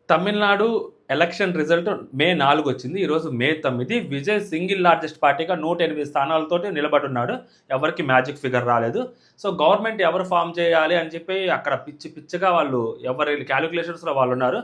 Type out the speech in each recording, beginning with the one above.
Tamil Nadu election result మే 4 వచ్చింది. ఈరోజు మే 9. Vijay single largest పార్టీగా 108 స్థానాలతోటి నిలబడున్నాడు. ఎవరికీ మ్యాజిక్ ఫిగర్ రాలేదు. సో, గవర్నమెంట్ ఎవరు ఫార్మ్ చేయాలి అని చెప్పి అక్కడ పిచ్చి పిచ్చిగా వాళ్ళు ఎవరి క్యాలిక్యులేషన్స్‌లో వాళ్ళున్నారు.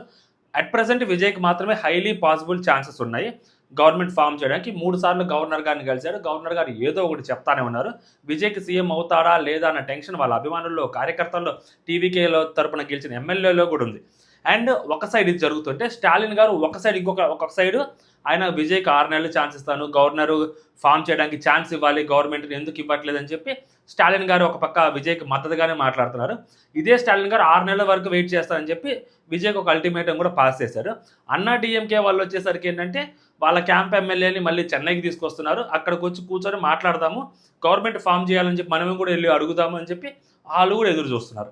అట్ ప్రెజెంట్ విజయ్‌కి మాత్రమే హైలీ పాసిబుల్ ఛాన్సెస్ ఉన్నాయి. గవర్నమెంట్ ఫార్మ్ చేయడానికి 3 సార్లు గవర్నర్ గారిని కలిసాడు. గవర్నర్ గారు ఏదో ఒకటి చెప్తానే ఉన్నారు. విజయ్‌కి సీఎం అవుతాడా? లేదా? అన్న టెన్షన్ వాళ్ళ అభిమానుల్లో, కార్యకర్తల్లో, టీవీకేలో తరపున గెలిచిన ఎమ్మెల్యేలో కూడా ఉంది. అండ్ ఒక సైడ్ ఇది జరుగుతుంటే స్టాలిన్ గారు ఒక సైడ్ ఒక్కొక్క సైడ్ ఆయన విజయ్‌కి 6 నెలలు ఛాన్స్ ఇస్తాను. గవర్నరు ఫార్మ్ చేయడానికి ఛాన్స్ ఇవ్వాలి. గవర్నమెంట్‌ని ఎందుకు ఇవ్వట్లేదని చెప్పి స్టాలిన్ గారు ఒక పక్క విజయ్‌కి మద్దతుగానే మాట్లాడుతున్నారు. ఇదే స్టాలిన్ గారు 6 నెలల వరకు వెయిట్ చేస్తానని చెప్పి విజయ్‌కి ఒక అల్టిమేటం కూడా పాస్ చేశారు. అన్నా డీఎంకే వాళ్ళు వచ్చేసరికి ఏంటంటే వాళ్ళ క్యాంప్ ఎమ్మెల్యేని మళ్ళీ చెన్నైకి తీసుకొస్తున్నారు. అక్కడికి వచ్చి కూర్చొని మాట్లాడదాము. గవర్నమెంట్ ఫార్మ్ చేయాలని చెప్పి మనమే కూడా వెళ్లి అడుగుదాము అని చెప్పి వాళ్ళు కూడా ఎదురు చూస్తున్నారు.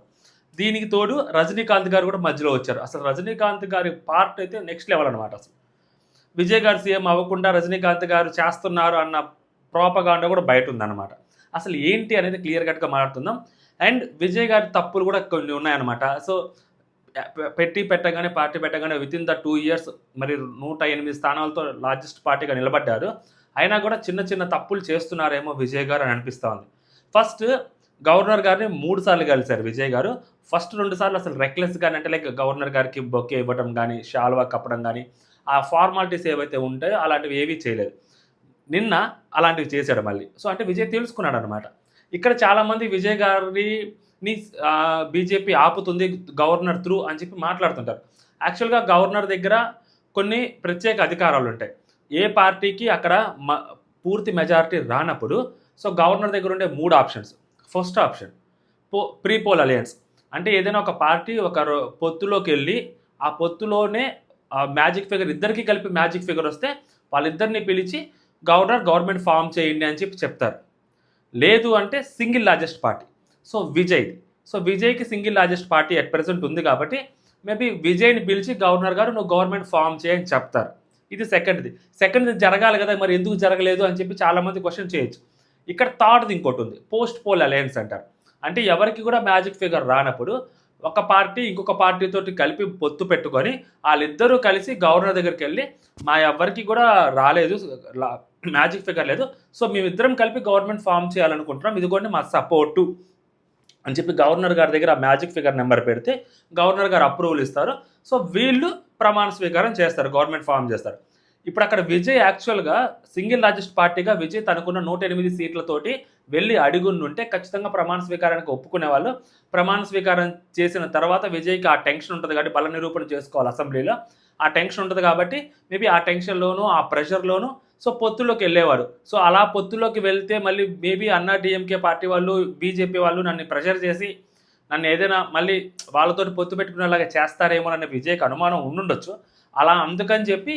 దీనికి తోడు రజనీకాంత్ గారు కూడా మధ్యలో వచ్చారు. అసలు రజనీకాంత్ గారి పార్ట్ అయితే నెక్స్ట్ లెవెల్ అనమాట. అసలు విజయ్ గారు సీఎం అవ్వకుండా రజనీకాంత్ గారు చేస్తున్నారు అన్న ప్రోపగాండా కూడా బయట ఉందన్నమాట. అసలు ఏంటి అనేది క్లియర్ కట్గా మాట్లాడుతుందాం. అండ్ విజయ్ గారి తప్పులు కూడా కొన్ని ఉన్నాయన్నమాట. సో, పార్టీ పెట్టగానే వితిన్ ద 2 ఇయర్స్ మరి 108 స్థానాలతో లార్జెస్ట్ పార్టీగా నిలబడ్డారు. అయినా కూడా చిన్న చిన్న తప్పులు చేస్తున్నారేమో విజయ్ గారు అని అనిపిస్తూ ఉంది. ఫస్ట్ గవర్నర్ గారిని 3 సార్లు కలిశారు విజయ్ గారు. ఫస్ట్ 2 సార్లు అసలు రెక్లెస్‌గానే అంటే లైక్ గవర్నర్ గారికి బొకే ఇవ్వడం గానీ, శాలువా కప్పడం గానీ, ఆ ఫార్మాలిటీస్ ఏవైతే ఉంటాయో అలాంటివి ఏవీ చేయలేదు. నిన్న అలాంటివి చేశాడు మళ్ళీ. సో, అంటే విజయ్ తెలుసుకున్నాడనమాట. ఇక్కడ చాలామంది విజయ్ గారిని బీజేపీ ఆపుతుంది గవర్నర్ త్రూ అని చెప్పి మాట్లాడుతుంటారు. యాక్చువల్‌గా గవర్నర్ దగ్గర కొన్ని ప్రత్యేక అధికారాలుంటాయి. ఏ పార్టీకి అక్కడ పూర్తి మెజారిటీ రానప్పుడు సో, గవర్నర్ దగ్గర ఉండే 3 options. First option pre poll alliance. అంటే ఏదైనా ఒక పార్టీ ఒక పొత్తులోకెళ్ళి ఆ పొత్తులోనే మ్యాజిక్ ఫిగర్ ఇద్దరికీ కలిపి మ్యాజిక్ ఫిగర్ వస్తే వాళ్ళిద్దరిని పిలిచి గవర్నమెంట్ ఫార్మ్ చేయండి అని చెప్పి చెప్తారు. లేదు అంటే సింగిల్ లార్జెస్ట్ పార్టీ. సో, విజయ్‌ది. సో, విజయ్‌కి single largest party at present ఉంది కాబట్టి మేబీ విజయ్‌ని పిలిచి గవర్నర్ గారు నువ్వు గవర్నమెంట్ ఫార్మ్ చేయి అని చెప్తారు. ఇది సెకండ్‌ది. సెకండ్‌ది జరగాలి కదా! మరి ఎందుకు జరగలేదు అని చెప్పి చాలామంది క్వెషన్ చేయొచ్చు. ఇక్కడ థర్డ్‌ది ఇంకోటుంది. పోస్ట్ పోల్ అలయన్స్ అంటారు. అంటే ఎవరికి కూడా మ్యాజిక్ ఫిగర్ రానప్పుడు ఒక పార్టీ ఇంకొక పార్టీతోటి కలిపి పొత్తు పెట్టుకొని ఆళ్ళిద్దరూ కలిసి గవర్నర్ దగ్గరికెళ్ళి మా ఎవ్వరికీ కూడా రాలేదు మ్యాజిక్ ఫిగర్ లేదు. సో, మేమిద్దరం కలిపి గవర్నమెంట్ ఫార్మ్ చేయాలనుకుంటున్నాం. ఇదిగోండి మా సపోర్టు అని చెప్పి గవర్నర్ గారి దగ్గర ఆ మ్యాజిక్ ఫిగర్ నెంబర్ పెడితే గవర్నర్ గారు అప్రూవల్ ఇస్తారు. సో, వీళ్ళు ప్రమాణ స్వీకారం చేస్తారు. గవర్నమెంట్ ఫార్మ్ చేస్తారు. ఇప్పుడు అక్కడ విజయ్ యాక్చువల్‌గా సింగిల్ లార్జెస్ట్ పార్టీగా విజయ్ తనకున్న 108 సీట్లతోటి వెళ్ళి అడుగునుంటే ఖచ్చితంగా ప్రమాణ స్వీకారానికి ఒప్పుకునేవాళ్ళు. ప్రమాణ స్వీకారం చేసిన తర్వాత విజయ్‌కి ఆ టెన్షన్ ఉంటది కాబట్టి బల నిరూపణ చేసుకోవాలి అసెంబ్లీలో. ఆ టెన్షన్ ఉంటది కాబట్టి మేబీ ఆ టెన్షన్‌లోనూ, ఆ ప్రెషర్‌లోనూ సో, పొత్తులోకి వెళ్ళేవాడు. సో, అలా పొత్తులోకి వెళ్తే మళ్ళీ మేబీ అన్నా డీఎంకే పార్టీ వాళ్ళు, బీజేపీ వాళ్ళు నన్ను ప్రెషర్ చేసి నన్ను ఏదైనా మళ్ళీ వాళ్ళతోటి పొత్తు పెట్టుకునేలాగా చేస్తారేమోనన్న విజయ్‌కి అనుమానం ఉండుండొచ్చు. అలా అందుకని చెప్పి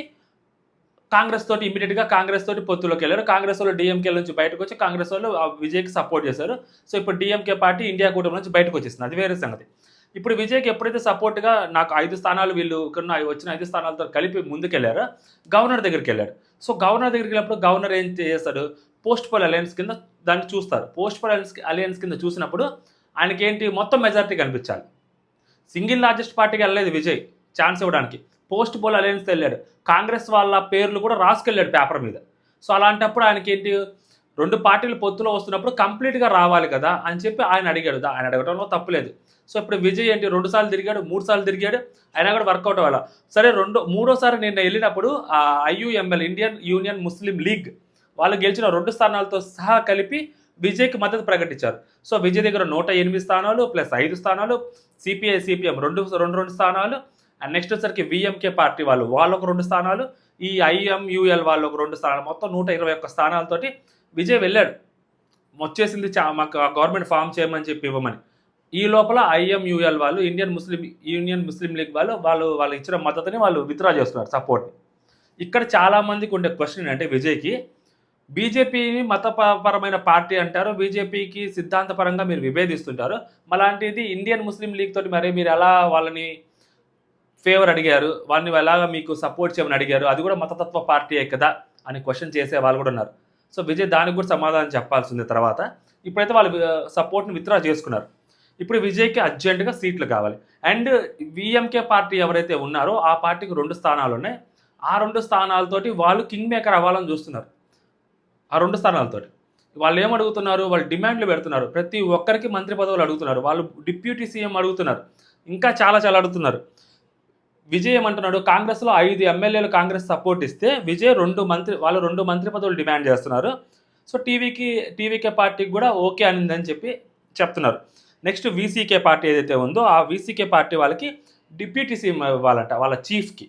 కాంగ్రెస్ తోటి ఇమ్మీడియేట్‌గా కాంగ్రెస్ తోటి పొత్తులోకెళ్లారు. కాంగ్రెస్ వాళ్ళు డీఎంకేల నుంచి బయటకొచ్చి కాంగ్రెస్ వాళ్ళు విజయ్‌కి సపోర్ట్ చేశారు. సో, ఇప్పుడు డీఎంకే పార్టీ ఇండియా కూటమి నుంచి బయటకొచ్చేసింది. అది వేరే సంగతి. ఇప్పుడు విజయ్‌కి ఎప్పుడైతే సపోర్ట్‌గా నాకు 5 స్థానాలు వీళ్ళు వచ్చిన 5 స్థానాలతో కలిపి ముందుకెళ్లారో గవర్నర్ దగ్గరికెళ్లాడు. సో, గవర్నర్ దగ్గరికెళ్ళినప్పుడు గవర్నర్ ఏం చేస్తాడు? పోస్ట్ పోల్ అలయన్స్ కింద దాన్ని చూస్తారు. పోస్ట్ పోల్ అలయన్స్ కింద చూసినప్పుడు ఆయనకేంటి మొత్తం మెజారిటీ కనిపించాలి. సింగిల్ లార్జెస్ట్ పార్టీకి వెళ్ళలేదు విజయ్ ఛాన్స్ ఇవ్వడానికి. పోస్ట్ పోల్ అలయన్స్‌తో వెళ్ళాడు. కాంగ్రెస్ వాళ్ళ పేర్లు కూడా రాసుకెళ్ళాడు పేపర్ మీద. సో, అలాంటప్పుడు ఆయనకేంటి 2 పార్టీలు పొత్తులో వస్తున్నప్పుడు కంప్లీట్‌గా రావాలి కదా! అని చెప్పి ఆయన అడిగాడు. ఆయన అడగడంలో తప్పులేదు. సో, ఇప్పుడు విజయ్ ఏంటి 2 సార్లు తిరిగాడు, 3 సార్లు తిరిగాడు. అయినా కూడా వర్కౌట్ అవ్వలా. సరే మూడోసారి నిన్న ఎళ్ళినప్పుడు ఐయూఎంఎల్ ఇండియన్ యూనియన్ ముస్లిం లీగ్ వాళ్ళు గెలిచిన 2 స్థానాలతో సహా కలిపి విజయ్‌కి మద్దతు ప్రకటించారు. సో, విజయ్ దగ్గర 108 స్థానాలు ప్లస్ 5 స్థానాలు, సిపిఐ, సిపిఎం 2 స్థానాలు అండ్ నెక్స్ట్ వచ్చేసరికి వీఎంకే పార్టీ వాళ్ళొక 2 స్థానాలు, ఈ ఐఎంయూఎల్ వాళ్ళు ఒక 2 స్థానాలు మొత్తం 121 స్థానాలతోటి విజయ్ వెళ్ళాడు. వచ్చేసింది మాకు గవర్నమెంట్ ఫార్మ్ చేయమని చెప్పి ఇవ్వమని. ఈ లోపల ఐఎంయూఎల్ వాళ్ళు యూనియన్ ముస్లిం లీగ్ వాళ్ళు ఇచ్చిన మద్దతుని వాళ్ళు విత్‌డ్రా చేస్తున్నారు సపోర్ట్‌ని. ఇక్కడ చాలామందికి ఉండే క్వెషన్ ఏంటంటే విజయ్‌కి బీజేపీని మతపరమైన పార్టీ అంటారు. బీజేపీకి సిద్ధాంతపరంగా మీరు విభేదిస్తుంటారు. మలాంటిది ఇండియన్ ముస్లిం లీగ్ తోటి మరి మీరు ఎలా వాళ్ళని ఫేవర్ అడిగారు? వాళ్ళని ఎలాగా మీకు సపోర్ట్ చేయమని అడిగారు? అది కూడా మతతత్వ పార్టీయే కదా! అని క్వెషన్ చేసే వాళ్ళు కూడా ఉన్నారు. సో, విజయ్ దానికి కూడా సమాధానం చెప్పాల్సింది తర్వాత. ఇప్పుడైతే వాళ్ళు సపోర్ట్‌ని విత్‌డ్రా చేసుకున్నారు. ఇప్పుడు విజయ్కి అర్జెంటుగా సీట్లు కావాలి. అండ్ వీఎంకే పార్టీ ఎవరైతే ఉన్నారో ఆ పార్టీకి 2 స్థానాలు ఉన్నాయి. ఆ 2 స్థానాలతోటి వాళ్ళు కింగ్ మేకర్ అవ్వాలని చూస్తున్నారు. ఆ 2 స్థానాలతోటి. వాళ్ళు ఏమడుగుతున్నారు? వాళ్ళు డిమాండ్‌లు పెడుతున్నారు. ప్రతి ఒక్కరికి మంత్రి పదవులు అడుగుతున్నారు. వాళ్ళు డిప్యూటీ సీఎం అడుగుతున్నారు. ఇంకా చాలా చాలా అడుగుతున్నారు. విజయ్ ఏమంటున్నాడు? కాంగ్రెస్‌లో 5 ఎమ్మెల్యేలు కాంగ్రెస్ సపోర్ట్ ఇస్తే విజయ్ 2 మంత్రి పదవులు డిమాండ్ చేస్తున్నారు. సో టీవీకే పార్టీకి కూడా ఓకే అనిందని చెప్తున్నారు. నెక్స్ట్ వీసీకే పార్టీ ఏదైతే ఉందో ఆ వీసీకే పార్టీ వాళ్ళకి డిప్యూటీ సీఎం ఇవ్వాలంట వాళ్ళ చీఫ్‌కి.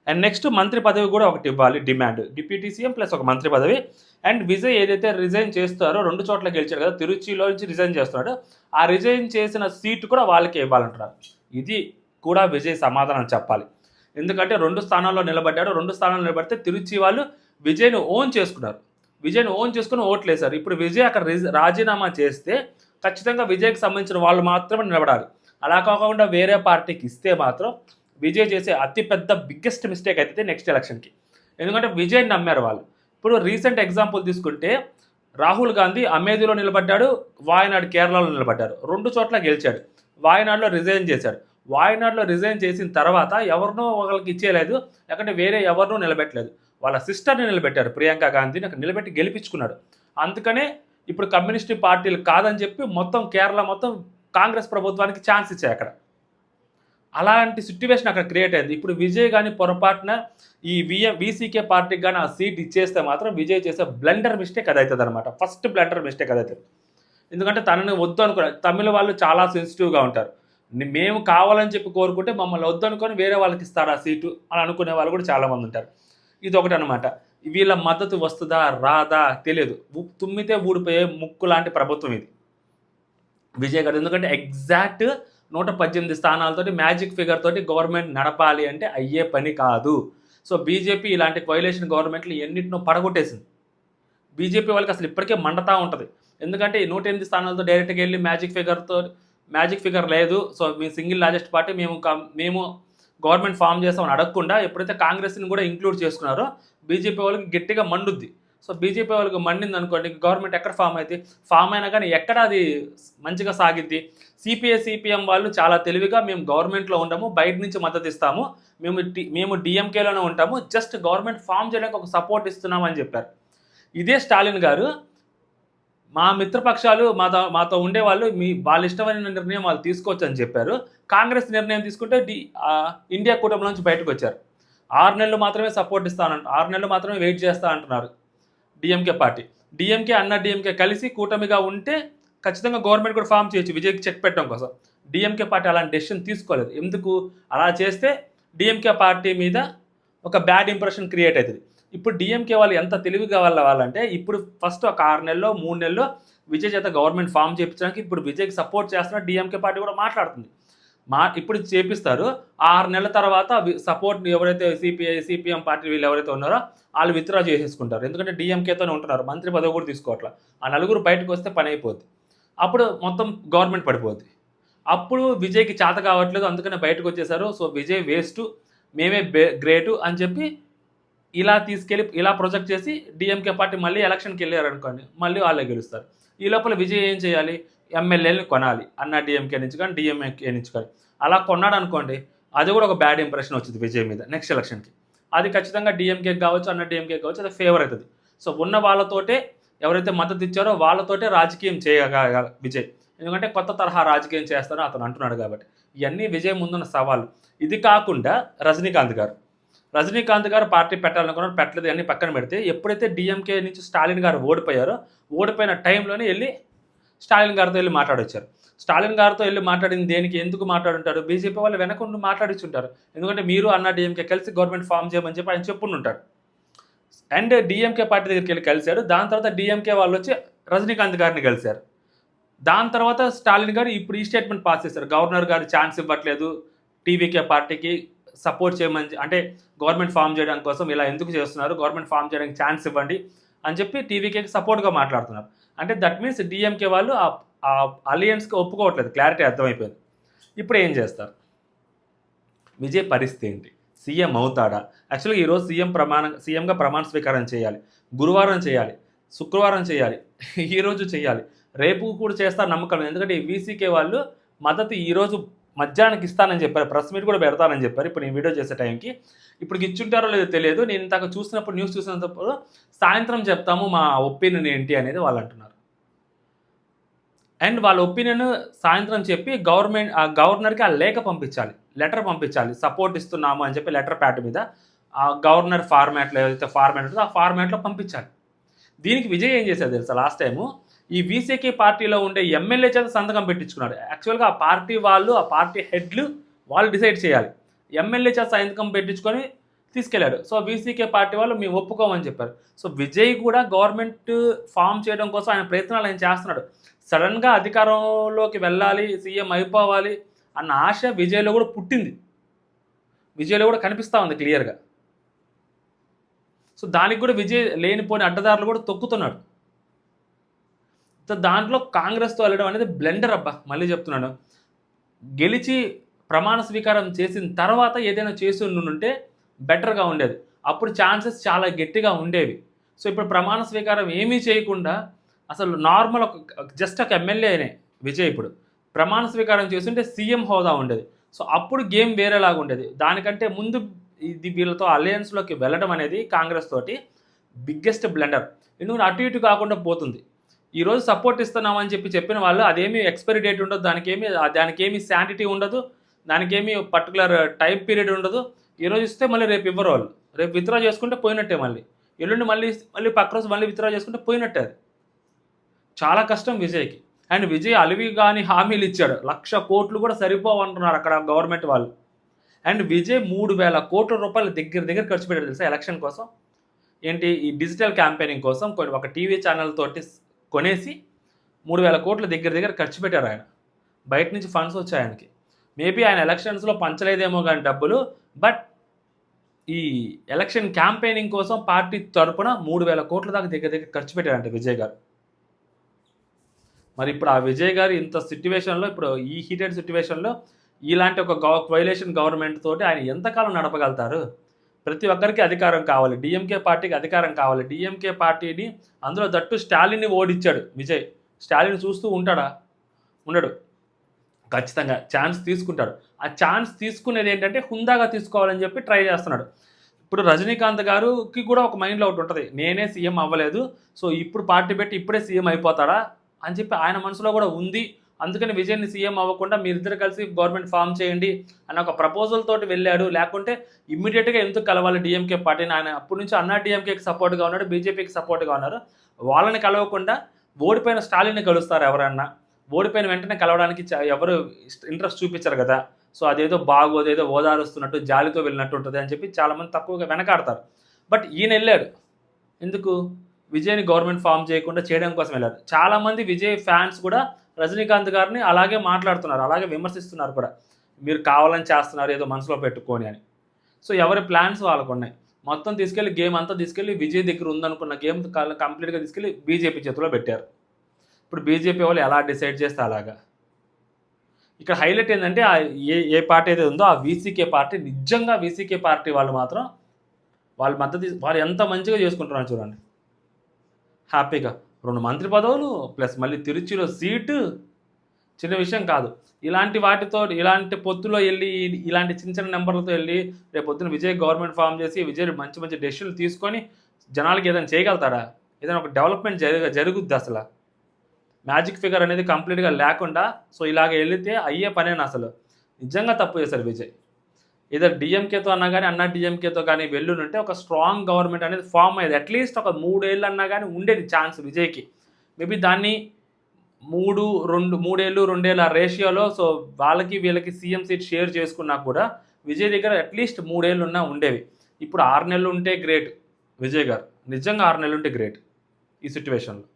అండ్ నెక్స్ట్ మంత్రి పదవి కూడా ఒకటి ఇవ్వాలి డిమాండ్. డిప్యూటీ సీఎం ప్లస్ ఒక మంత్రి పదవి. అండ్ విజయ్ ఏదైతే రిజైన్ చేస్తారో 2 చోట్ల గెలిచాడు కదా, తిరుచిలో నుంచి రిజైన్ చేస్తున్నాడు. ఆ రిజైన్ చేసిన సీటు కూడా వాళ్ళకే ఇవ్వాలంటున్నారు. ఇది కూడా విజయ్ సమాధానం చెప్పాలి. ఎందుకంటే 2 స్థానాల్లో నిలబడ్డాడు. 2 స్థానాల్లో నిలబడితే తిరుచి వాళ్ళు విజయ్ను ఓన్ చేసుకున్నారు. విజయ్ను ఓన్ చేసుకుని ఓట్లేశారు. ఇప్పుడు విజయ్ అక్కడ రాజీనామా చేస్తే ఖచ్చితంగా విజయ్కి సంబంధించిన వాళ్ళు మాత్రమే నిలబడాలి. అలా కాకుండా వేరే పార్టీకి ఇస్తే మాత్రం విజయ్ చేసే అతిపెద్ద బిగ్గెస్ట్ మిస్టేక్ అయితే నెక్స్ట్ ఎలక్షన్కి. ఎందుకంటే విజయ్ని నమ్మారు వాళ్ళు. ఇప్పుడు రీసెంట్ ఎగ్జాంపుల్ తీసుకుంటే రాహుల్ గాంధీ అమేథీలో నిలబడ్డాడు, వాయనాడు కేరళలో నిలబడ్డారు. 2 చోట్ల గెలిచాడు. వాయనాడులో రిజైన్ చేశాడు. వాయనాడులో రిజైన్ చేసిన తర్వాత ఎవరినో ఒకరికి ఇచ్చేయలేదు, లేకుంటే వేరే ఎవరినో నిలబెట్టలేదు. వాళ్ళ సిస్టర్ని నిలబెట్టారు, ప్రియాంక గాంధీని అక్కడ నిలబెట్టి గెలిపించుకున్నాడు. అందుకనే ఇప్పుడు కమ్యూనిస్ట్ పార్టీలు కాదని చెప్పి మొత్తం కేరళ మొత్తం కాంగ్రెస్ ప్రభుత్వానికి ఛాన్స్ ఇచ్చాయి అక్కడ. అలాంటి సిట్యువేషన్ అక్కడ క్రియేట్ అయింది. ఇప్పుడు విజయ్ కానీ పొరపాటున ఈ వీసీకే పార్టీకి కానీ ఆ సీట్ ఇచ్చేస్తే మాత్రం విజయ్ చేసే బ్లండర్ మిస్టేక్ అదవుతుంది అనమాట. ఫస్ట్ బ్లండర్ మిస్టేక్ అదవుతుంది. ఎందుకంటే తనని వద్దు అనుకో, తమిళ వాళ్ళు చాలా సెన్సిటివ్గా ఉంటారు. మేము కావాలని చెప్పి కోరుకుంటే మమ్మల్ని వద్దు అనుకొని వేరే వాళ్ళకి ఇస్తారు ఆ సీటు అని అనుకునే వాళ్ళు కూడా చాలామంది ఉంటారు. ఇది ఒకటి అనమాట. వీళ్ళ మద్దతు వస్తుందా రాదా తెలియదు. తుమ్మితే ఊడిపోయే ముక్కు లాంటి ప్రభుత్వం ఇది విజయ్ గారు. ఎందుకంటే ఎగ్జాక్ట్ 118 స్థానాలతోటి మ్యాజిక్ ఫిగర్ తోటి గవర్నమెంట్ నడపాలి అంటే అయ్యే పని కాదు. సో బీజేపీ ఇలాంటి కోయిలేషన్ గవర్నమెంట్లు ఎన్నిటినో పడగొట్టేసింది. బీజేపీ వాళ్ళకి అసలు ఇప్పటికే మండతా ఉంటుంది. ఎందుకంటే 108 స్థానాలతో డైరెక్ట్గా వెళ్ళి మ్యాజిక్ ఫిగర్ లేదు, సో మీ సింగిల్ లార్జెస్ట్ పార్టీ మేము గవర్నమెంట్ ఫామ్ చేస్తామని అడగకుండా ఎప్పుడైతే కాంగ్రెస్ని కూడా ఇంక్లూడ్ చేసుకున్నారో బీజేపీ వాళ్ళకి గట్టిగా మండుద్ది. సో బీజేపీ వాళ్ళకి మండింది అనుకోండి, గవర్నమెంట్ ఎక్కడ ఫామ్ అయితే ఫామ్ అయినా కానీ ఎక్కడ అది మంచిగా సాగిద్ది. సిపిఎం వాళ్ళు చాలా తెలివిగా మేము గవర్నమెంట్లో ఉండము, బయట నుంచి మద్దతు ఇస్తాము, మేము డిఎంకేలోనే ఉంటాము, జస్ట్ గవర్నమెంట్ ఫామ్ చేయడానికి ఒక సపోర్ట్ ఇస్తున్నామని చెప్పారు. ఇదే స్టాలిన్ గారు మా మిత్రపక్షాలు మాతో ఉండేవాళ్ళు వాళ్ళ ఇష్టమైన నిర్ణయం వాళ్ళు తీసుకోవచ్చు అని చెప్పారు. కాంగ్రెస్ నిర్ణయం తీసుకుంటే ఇండియా కూటమి నుంచి బయటకు వచ్చారు. 6 నెలలు మాత్రమే సపోర్ట్ ఇస్తానంట, 6 నెలలు మాత్రమే వెయిట్ చేస్తా అంటున్నారు డిఎంకే పార్టీ. డిఎంకే కలిసి కూటమిగా ఉంటే ఖచ్చితంగా గవర్నమెంట్ కూడా ఫామ్ చేయొచ్చు విజయ్కి చెక్ పెట్టడం కోసం. డిఎంకే పార్టీ అలాంటి డెసిషన్ తీసుకోలేదు. ఎందుకు అలా చేస్తే డిఎంకే పార్టీ మీద ఒక బ్యాడ్ ఇంప్రెషన్ క్రియేట్ అవుతుంది. ఇప్పుడు డిఎంకే వాళ్ళు ఎంత తెలివిగా వాళ్ళంటే ఇప్పుడు ఫస్ట్ ఒక 6 నెలలో 3 నెలల్లో విజయ్ చేత గవర్నమెంట్ ఫామ్ చేయించడానికి ఇప్పుడు విజయ్కి సపోర్ట్ చేస్తున్న డిఎంకే పార్టీ కూడా మాట్లాడుతుంది. ఇప్పుడు చేపిస్తారు. 6 నెలల తర్వాత సపోర్ట్ ఎవరైతే సిపిఎం పార్టీ వీళ్ళు ఎవరైతే ఉన్నారో వాళ్ళు విత్డ్రా చేసేసుకుంటారు. ఎందుకంటే డిఎంకేతోనే ఉంటున్నారు, మంత్రి పదవి కూడా తీసుకోవట్లా. ఆ నలుగురు బయటకు వస్తే పని అయిపోద్ది. అప్పుడు మొత్తం గవర్నమెంట్ పడిపోద్ది. అప్పుడు విజయ్కి చేత కావట్లేదు, అందుకనే బయటకు వచ్చేసారు. సో విజయ్ వేస్ట్, మేమే గ్రేటు అని చెప్పి ఇలా తీసుకెళ్ళి ఇలా ప్రొజెక్ట్ చేసి డిఎంకే పార్టీ మళ్ళీ ఎలక్షన్కి వెళ్ళారు అనుకోండి, మళ్ళీ వాళ్ళే గెలుస్తారు. ఈ లోపల విజయ్ ఏం చేయాలి? ఎమ్మెల్యేలను కొనాలి, అన్న డిఎంకే నుంచి కానీ డిఎంకే నుంచి కానీ. అలా కొన్నాడు అనుకోండి, అది కూడా ఒక బ్యాడ్ ఇంప్రెషన్ వచ్చింది విజయ్ మీద నెక్స్ట్ ఎలక్షన్కి. అది ఖచ్చితంగా డిఎంకే కావచ్చు, అన్న డిఎంకే కావచ్చు, అది ఫేవర్ అవుతుంది. సో ఉన్న వాళ్ళతోటే ఎవరైతే మద్దతు ఇచ్చారో వాళ్ళతోటే రాజకీయం చేయగల విజయ్. ఎందుకంటే కొత్త తరహా రాజకీయం చేస్తారో అతను అంటున్నాడు కాబట్టి. ఇవన్నీ విజయ్ ముందున్న సవాళ్ళు. ఇది కాకుండా రజనీకాంత్ గారు పార్టీ పెట్టాలనుకున్నారు, పెట్టలేదు, అన్ని పక్కన పెడితే ఎప్పుడైతే డిఎంకే నుంచి స్టాలిన్ గారు ఓడిపోయిన టైంలోనే వెళ్ళి స్టాలిన్ గారితో వెళ్ళి మాట్లాడొచ్చారు. స్టాలిన్ గారితో వెళ్ళి మాట్లాడింది దేనికి, ఎందుకు మాట్లాడుంటారు? బీజేపీ వాళ్ళు వెనకుండా మాట్లాడించుంటారు. ఎందుకంటే మీరు అన్న డిఎంకే కలిసి గవర్నమెంట్ ఫామ్ చేయమని చెప్పి ఆయన చెప్పుంటాడు. అండ్ డిఎంకే పార్టీ దగ్గరికి వెళ్ళి కలిశారు. దాని తర్వాత డిఎంకే వాళ్ళు వచ్చి రజనీకాంత్ గారిని కలిశారు. దాని తర్వాత స్టాలిన్ గారు ఇప్పుడు ఈ స్టేట్మెంట్ పాస్ చేశారు, గవర్నర్ గారు ఛాన్స్ ఇవ్వట్లేదు టీవీకే పార్టీకి సపోర్ట్ చేయమని, అంటే గవర్నమెంట్ ఫామ్ చేయడానికి కోసం ఇలా ఎందుకు చేస్తున్నారు, గవర్నమెంట్ ఫామ్ చేయడానికి ఛాన్స్ ఇవ్వండి అని చెప్పి టీవీకేకి సపోర్ట్గా మాట్లాడుతున్నారు. అంటే దట్ మీన్స్ డిఎంకే వాళ్ళు ఆ అలియన్స్కి ఒప్పుకోవట్లేదు. క్లారిటీ అర్థమైపోయింది. ఇప్పుడు ఏం చేస్తారు? విజయ్ పరిస్థితి ఏంటి? సీఎం అవుతాడా? యాక్చువల్గా ఈరోజు సీఎంగా ప్రమాణ స్వీకారం చేయాలి, గురువారం చేయాలి, శుక్రవారం చేయాలి, ఈరోజు చేయాలి, రేపు కూడా చేస్తారు నమ్మకం. ఎందుకంటే ఈ వీసీకే వాళ్ళు మద్దతు ఈరోజు మధ్యాహ్నానికి ఇస్తానని చెప్పారు, ప్రెస్ మీట్ కూడా పెడతానని చెప్పారు. ఇప్పుడు నేను వీడియో చేసే టైంకి ఇప్పుడు ఇచ్చుంటారో లేదో తెలియదు. నేను ఇంతకు చూసినప్పుడు న్యూస్ చూసినప్పుడు సాయంత్రం చెప్తాము మా ఒపీనియన్ ఏంటి అనేది వాళ్ళు అంటున్నారు. అండ్ వాళ్ళ ఒపీనియన్ సాయంత్రం చెప్పి గవర్నర్కి ఆ లేఖ పంపించాలి, లెటర్ పంపించాలి, సపోర్ట్ ఇస్తున్నాము అని చెప్పి లెటర్ ప్యాడ్ మీద ఆ గవర్నర్ ఫార్మాట్లో ఏదైతే ఫార్మాట్ ఉంటుందో ఆ ఫార్మాట్లో పంపించాలి. దీనికి విజయ్ ఏం చేశారు తెలుసా, లాస్ట్ టైము ఈ వీసీకే పార్టీలో ఉండే ఎమ్మెల్యే చేత సంతకం పెట్టించుకున్నాడు. యాక్చువల్గా ఆ పార్టీ వాళ్ళు, ఆ పార్టీ హెడ్లు వాళ్ళు డిసైడ్ చేయాలి. ఎమ్మెల్యే చేత సంతకం పెట్టించుకొని తీసుకెళ్లాడు. సో వీసీకే పార్టీ వాళ్ళు మేము ఒప్పుకోమని చెప్పారు. సో విజయ్ కూడా గవర్నమెంట్ ఫామ్ చేయడం కోసం ఆయన ప్రయత్నాలు ఆయన చేస్తున్నాడు. సడన్గా అధికారంలోకి వెళ్ళాలి, సీఎం అయిపోవాలి అన్న ఆశ విజయ్లో కూడా పుట్టింది, విజయ్లో కూడా కనిపిస్తూ ఉంది క్లియర్గా. సో దానికి కూడా విజయ్ లేనిపోని అడ్డదారులు కూడా తొక్కుతున్నాడు. సో దాంట్లో కాంగ్రెస్తో వెళ్ళడం అనేది బ్లెండర్ అబ్బా, మళ్ళీ చెప్తున్నాను. గెలిచి ప్రమాణ స్వీకారం చేసిన తర్వాత ఏదైనా చేసి ఉంటే బెటర్గా ఉండేది, అప్పుడు ఛాన్సెస్ చాలా గట్టిగా ఉండేవి. సో ఇప్పుడు ప్రమాణ స్వీకారం ఏమీ చేయకుండా అసలు నార్మల్ జస్ట్ ఒక ఎమ్మెల్యేనే విజయ్ ఇప్పుడు ప్రమాణ స్వీకారం చేస్తుంటే సీఎం హోదా ఉండేది. సో అప్పుడు గేమ్ వేరేలాగా ఉండేది. దానికంటే ముందు ఇది వీళ్ళతో అలయన్స్లోకి వెళ్ళడం అనేది కాంగ్రెస్ తోటి బిగ్గెస్ట్ బ్లెండర్. ఎందుకంటే అటు ఇటు కాకుండా పోతుంది. ఈరోజు సపోర్ట్ ఇస్తున్నామని చెప్పిన వాళ్ళు అదేమీ ఎక్స్పైరీ డేట్ ఉండదు, దానికేమీ శాంటిటీ ఉండదు, దానికేమీ పర్టికులర్ టైం పీరియడ్ ఉండదు. ఈరోజు ఇస్తే మళ్ళీ రేపు ఇవ్వరు వాళ్ళు, రేపు విత్డ్రా చేసుకుంటే పోయినట్టే, మళ్ళీ ఎల్లుండి మళ్ళీ పక్క రోజు మళ్ళీ విత్డ్రా చేసుకుంటే పోయినట్టే. అది చాలా కష్టం విజయ్కి. అండ్ విజయ్ అలివి కానీ హామీలు ఇచ్చాడు, 1,00,000 కోట్లు కూడా సరిపోవంటున్నారు అక్కడ గవర్నమెంట్ వాళ్ళు. అండ్ విజయ్ 3,000 కోట్ల రూపాయలు దగ్గర ఖర్చు పెట్టాడు తెలుసా ఎలక్షన్ కోసం. ఏంటి, ఈ డిజిటల్ క్యాంపెయినింగ్ కోసం ఒక టీవీ ఛానల్ తోటి కొనేసి 3,000 కోట్లు దగ్గర ఖర్చు పెట్టారు ఆయన. బయట నుంచి ఫండ్స్ వచ్చాయి ఆయనకి. మేబీ ఆయన ఎలక్షన్స్లో పంచలేదేమో కానీ డబ్బులు, బట్ ఈ ఎలక్షన్ క్యాంపెయినింగ్ కోసం పార్టీ తరపున 3,000 కోట్ల దాకా దగ్గర ఖర్చు పెట్టారంట విజయ్ గారు. మరి ఇప్పుడు ఆ విజయ్ గారు ఇంత సిట్యువేషన్లో, ఇప్పుడు ఈ హీటెడ్ సిట్యువేషన్లో ఇలాంటి ఒక వైలేషన్ గవర్నమెంట్ తోటి ఆయన ఎంతకాలం నడపగలుగుతారు? ప్రతి ఒక్కరికి అధికారం కావాలి, డిఎంకే పార్టీకి అధికారం కావాలి. డిఎంకే పార్టీని అందులో దట్టు స్టాలిన్ని ఓడించాడు విజయ్. స్టాలిన్ చూస్తూ ఉంటాడా? ఉండడు. ఖచ్చితంగా ఛాన్స్ తీసుకుంటాడు. ఆ ఛాన్స్ తీసుకునేది ఏంటంటే హుందాగా తీసుకోవాలని చెప్పి ట్రై చేస్తున్నాడు. ఇప్పుడు రజనీకాంత్ గారికి కూడా ఒక మైండ్లో ఒకటి ఉంటుంది, నేనే సీఎం అవ్వలేదు, సో ఇప్పుడు పార్టీ పెట్టి ఇప్పుడే సీఎం అయిపోతాడా అని చెప్పి ఆయన మనసులో కూడా ఉంది. అందుకని విజయ్ని సీఎం అవ్వకుండా మీరిద్దరు కలిసి గవర్నమెంట్ ఫామ్ చేయండి అన్న ఒక ప్రపోజల్ తోటి వెళ్ళాడు. లేకుంటే ఇమ్మీడియట్గా ఎందుకు కలవాలి డిఎంకే పార్టీని? ఆయన అప్పటి నుంచి అన్నా డిఎంకేకి సపోర్ట్గా ఉన్నాడు, బీజేపీకి సపోర్ట్గా ఉన్నారు. వాళ్ళని కలవకుండా ఓడిపోయిన స్టాలిన్ని కలుస్తారు ఎవరన్నా. ఓడిపోయిన వెంటనే కలవడానికి ఎవరు ఇంట్రెస్ట్ చూపించారు కదా. సో అదేదో బాగోదేదో ఓదారుస్తున్నట్టు జాలితో వెళ్ళినట్టు ఉంటుంది అని చెప్పి చాలామంది తక్కువగా వెనకాడతారు. బట్ ఈయన వెళ్ళాడు ఎందుకు? విజయ్ని గవర్నమెంట్ ఫామ్ చేయకుండా చేయడం కోసం వెళ్ళారు. చాలామంది విజయ్ ఫ్యాన్స్ కూడా రజనీకాంత్ గారిని అలాగే మాట్లాడుతున్నారు, అలాగే విమర్శిస్తున్నారు కూడా, మీరు కావాలని చేస్తున్నారు ఏదో మనసులో పెట్టుకొని అని. సో ఎవరి ప్లాన్స్ వాళ్ళకు ఉన్నాయి. మొత్తం తీసుకెళ్ళి గేమ్ అంతా తీసుకెళ్ళి విజయ్ దగ్గర ఉందనుకున్న గేమ్ కంప్లీట్గా తీసుకెళ్ళి బీజేపీ చేతిలో పెట్టారు. ఇప్పుడు బీజేపీ వాళ్ళు ఎలా డిసైడ్ చేస్తే అలాగా. ఇక్కడ హైలైట్ ఏంటంటే ఏ పార్టీ అయితే ఉందో ఆ వీసీకే పార్టీ, నిజంగా వీసీకే పార్టీ వాళ్ళు మాత్రం వాళ్ళ మద్దతు వాళ్ళు ఎంత మంచిగా చేసుకుంటున్నారు చూడండి. హ్యాపీగా 2 మంత్రి పదవులు ప్లస్ మళ్ళీ తిరుచిలో సీటు చిన్న విషయం కాదు. ఇలాంటి వాటితో, ఇలాంటి పొత్తులో వెళ్ళి, ఇలాంటి చిన్న నెంబర్లతో వెళ్ళి రేపు పొద్దున విజయ్ గవర్నమెంట్ ఫామ్ చేసి విజయ్ మంచి డెసిషన్లు తీసుకొని జనాలకి ఏదైనా చేయగలుగుతాడా? ఏదైనా ఒక డెవలప్మెంట్ జరుగుద్ది అసలు? మ్యాజిక్ ఫిగర్ అనేది కంప్లీట్గా లేకుండా సో ఇలాగ వెళితే అయ్యే పనేనా? అసలు నిజంగా తప్పు చేశారు విజయ్. ఏదో డిఎంకేతో అన్నా కానీ, అన్నా డిఎంకేతో కానీ వెళ్ళునుంటే ఒక స్ట్రాంగ్ గవర్నమెంట్ అనేది ఫామ్ అయ్యేది. అట్లీస్ట్ ఒక 3 ఏళ్ళు అన్నా కానీ ఉండేది ఛాన్స్ విజయ్కి. మేబీ దాన్ని 3 ఏళ్ళు 2 ఏళ్ళ రేషియోలో సో వాళ్ళకి వీళ్ళకి సీఎం సీట్ షేర్ చేసుకున్నా కూడా విజయ్ దగ్గర అట్లీస్ట్ 3 ఏళ్ళు ఉన్నా ఉండేవి. ఇప్పుడు 6 నెలలు ఉంటే గ్రేట్ విజయ్ గారు, నిజంగా 6 నెలలు ఉంటే గ్రేట్ ఈ సిచ్యువేషన్లో.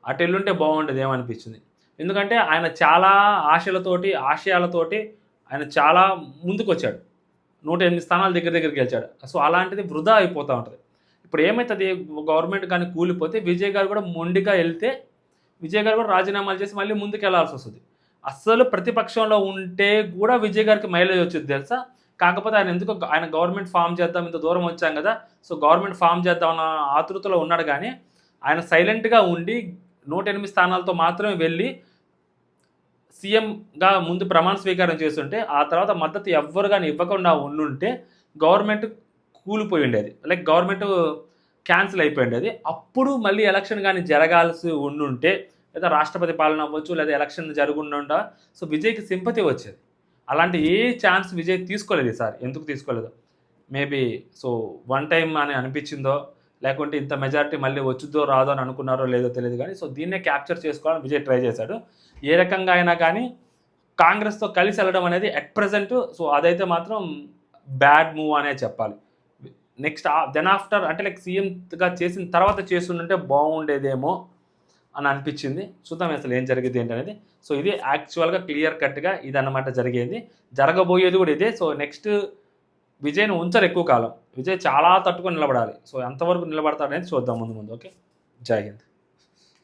అటు ఎల్లుంటే బాగుండేది ఏమనిపించింది. ఎందుకంటే ఆయన చాలా ఆశయాలతోటి ఆయన చాలా ముందుకు వచ్చాడు. 108 స్థానాలు దగ్గర గెలిచాడు. సో అలాంటిది వృధా అయిపోతూ ఉంటుంది. ఇప్పుడు ఏమవుతుంది, గవర్నమెంట్ కానీ కూలిపోతే విజయ్ గారు కూడా మొండిగా వెళ్తే విజయ్ గారు కూడా రాజీనామాలు చేసి మళ్ళీ ముందుకు వెళ్లాల్సి వస్తుంది. అస్సలు ప్రతిపక్షంలో ఉంటే కూడా విజయ్ గారికి మైలేజ్ వచ్చింది తెలుసా. కాకపోతే ఆయన గవర్నమెంట్ ఫామ్ చేద్దాం, ఇంత దూరం వచ్చాం కదా, సో గవర్నమెంట్ ఫామ్ చేద్దాం అన్న ఆతృతలో ఉన్నాడు. కానీ ఆయన సైలెంట్గా ఉండి 108 స్థానాలతో మాత్రమే వెళ్ళి సీఎంగా ముందు ప్రమాణ స్వీకారం చేస్తుంటే ఆ తర్వాత మద్దతు ఎవ్వరు కానీ ఇవ్వకుండా ఉండుంటే గవర్నమెంట్ కూలిపోయి ఉండేది, లైక్ గవర్నమెంట్ క్యాన్సిల్ అయిపోయి ఉండేది. అప్పుడు మళ్ళీ ఎలక్షన్ కానీ జరగాల్సి ఉండుంటే, లేదా రాష్ట్రపతి పాలన అవ్వచ్చు, లేదా ఎలక్షన్ జరుగుండా సో విజయ్కి సింపతి వచ్చేది. అలాంటి ఏ ఛాన్స్ విజయ్ తీసుకోలేదు ఈసారి. ఎందుకు తీసుకోలేదు? మేబీ సో వన్ టైం అని అనిపించిందో, లేకుంటే ఇంత మెజారిటీ మళ్ళీ వచ్చుద్దో రాదో అని అనుకున్నారో లేదో తెలియదు కానీ సో దీన్నే క్యాప్చర్ చేసుకోవాలని విజయ్ ట్రై చేశాడు. ఏ రకంగా అయినా కానీ కాంగ్రెస్తో కలిసి వెళ్ళడం అనేది అట్ ప్రజెంట్ సో అదైతే మాత్రం బ్యాడ్ మూవ్ అనే చెప్పాలి. నెక్స్ట్ దెన్ ఆఫ్టర్ అంటే లైక్ సీఎంగా చేసిన తర్వాత చేస్తుంటే బాగుండేదేమో అని అనిపించింది. చూద్దాం అసలు ఏం జరిగింది ఏంటనేది. సో ఇది యాక్చువల్గా క్లియర్ కట్గా ఇదన్నమాట జరిగేది, జరగబోయేది కూడా ఇదే. సో నెక్స్ట్ విజయ్ని ఉంచరు ఎక్కువ కాలం, విజయ్ చాలా తట్టుకొని నిలబడాలి. సో ఎంతవరకు నిలబడతాడనేది చూద్దాం ముందు. ఓకే, జై హింద్.